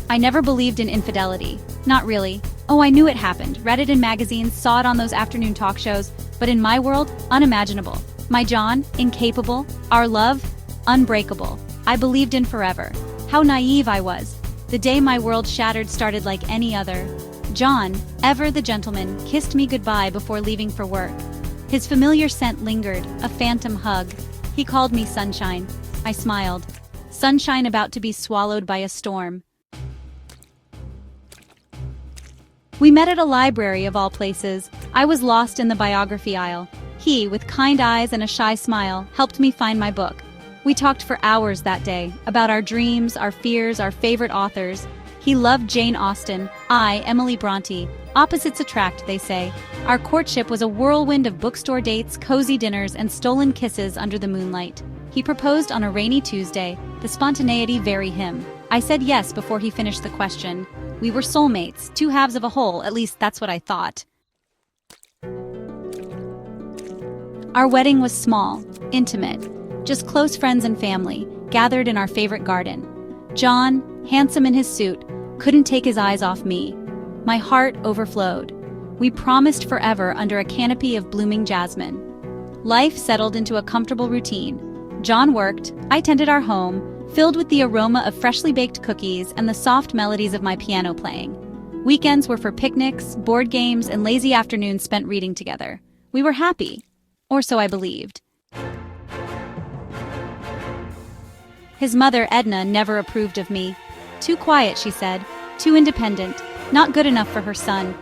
I never believed in infidelity. Not really. Oh, I knew it happened. Read it in magazines, saw it on those afternoon talk shows, but in my world, unimaginable. My John, incapable. Our love, unbreakable. I believed in forever. How naive I was. The day my world shattered started like any other. John, ever the gentleman, kissed me goodbye before leaving for work. His familiar scent lingered, a phantom hug. He called me sunshine. I smiled. Sunshine about to be swallowed by a storm. We met at a library of all places. I was lost in the biography aisle. He, with kind eyes and a shy smile, helped me find my book. We talked for hours that day, about our dreams, our fears, our favorite authors. He loved Jane Austen, I, Emily Bronte. Opposites attract, they say. Our courtship was a whirlwind of bookstore dates, cozy dinners, and stolen kisses under the moonlight. He proposed on a rainy Tuesday, the spontaneity very him. I said yes before he finished the question. We were soulmates, two halves of a whole, at least that's what I thought. Our wedding was small, intimate, just close friends and family, gathered in our favorite garden. John, handsome in his suit, couldn't take his eyes off me. My heart overflowed. We promised forever under a canopy of blooming jasmine. Life settled into a comfortable routine. John worked, I tended our home, filled with the aroma of freshly baked cookies and the soft melodies of my piano playing. Weekends were for picnics, board games, and lazy afternoons spent reading together. We were happy. Or so I believed. His mother, Edna, never approved of me. Too quiet, she said. Too independent. Not good enough for her son.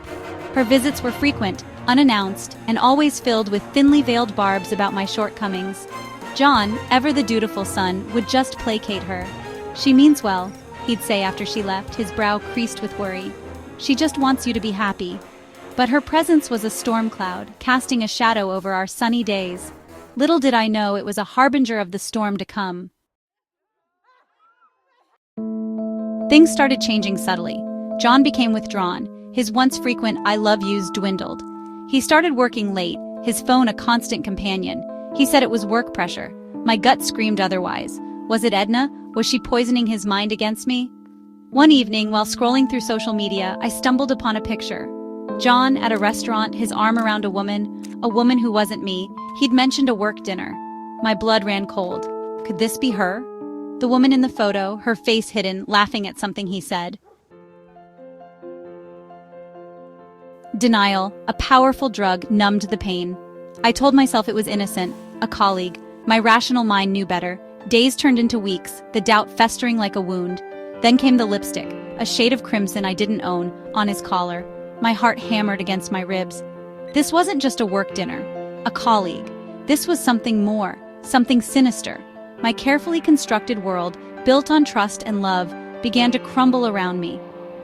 Her visits were frequent, unannounced, and always filled with thinly veiled barbs about my shortcomings. John, ever the dutiful son, would just placate her. She means well, he'd say after she left, his brow creased with worry. She just wants you to be happy. But her presence was a storm cloud, casting a shadow over our sunny days. Little did I know it was a harbinger of the storm to come. Things started changing subtly. John became withdrawn. His once frequent I love yous dwindled. He started working late, his phone a constant companion. He said it was work pressure. My gut screamed otherwise. Was it Edna? Was she poisoning his mind against me? One evening, while scrolling through social media, I stumbled upon a picture. John at a restaurant, his arm around a woman who wasn't me. He'd mentioned a work dinner. My blood ran cold. Could this be her? The woman in the photo, her face hidden, laughing at something he said. Denial, a powerful drug, numbed the pain. I told myself it was innocent, a colleague. My rational mind knew better. Days turned into weeks, the doubt festering like a wound. Then came the lipstick, a shade of crimson I didn't own, on his collar. My heart hammered against my ribs. This wasn't just a work dinner, a colleague. This was something more, something sinister. My carefully constructed world, built on trust and love, began to crumble around me.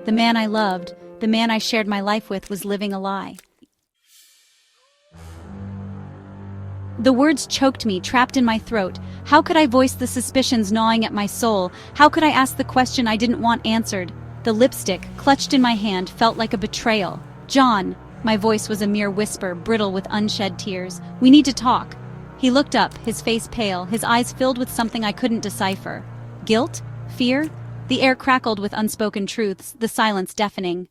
The man I loved, the man I shared my life with, was living a lie. The words choked me, trapped in my throat. How could I voice the suspicions gnawing at my soul? How could I ask the question I didn't want answered? The lipstick, clutched in my hand, felt like a betrayal. John, my voice was a mere whisper, brittle with unshed tears. We need to talk. He looked up, his face pale, his eyes filled with something I couldn't decipher. Guilt? Fear? The air crackled with unspoken truths, the silence deafening.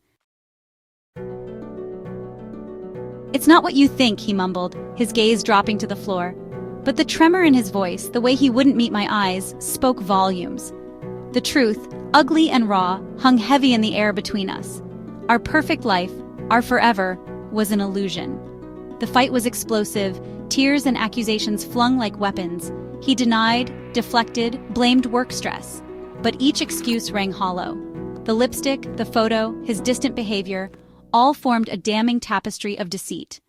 It's not what you think, he mumbled, his gaze dropping to the floor. But the tremor in his voice, the way he wouldn't meet my eyes, spoke volumes. The truth, ugly and raw, hung heavy in the air between us. Our perfect life, our forever, was an illusion. The fight was explosive, tears and accusations flung like weapons. He denied, deflected, blamed work stress. But each excuse rang hollow. The lipstick, the photo, his distant behavior, all formed a damning tapestry of deceit.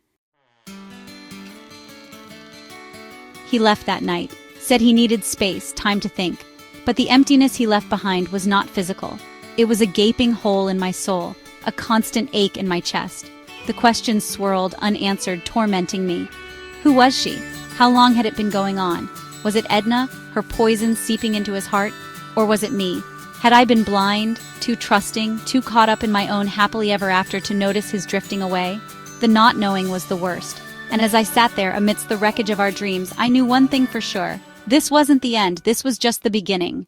He left that night, said he needed space, time to think. But the emptiness he left behind was not physical. It was a gaping hole in my soul, a constant ache in my chest. The questions swirled, unanswered, tormenting me. Who was she? How long had it been going on? Was it Edna, her poison seeping into his heart? Or was it me? Had I been blind, too trusting, too caught up in my own happily ever after to notice his drifting away? The not knowing was the worst. And as I sat there amidst the wreckage of our dreams, I knew one thing for sure. This wasn't the end, this was just the beginning.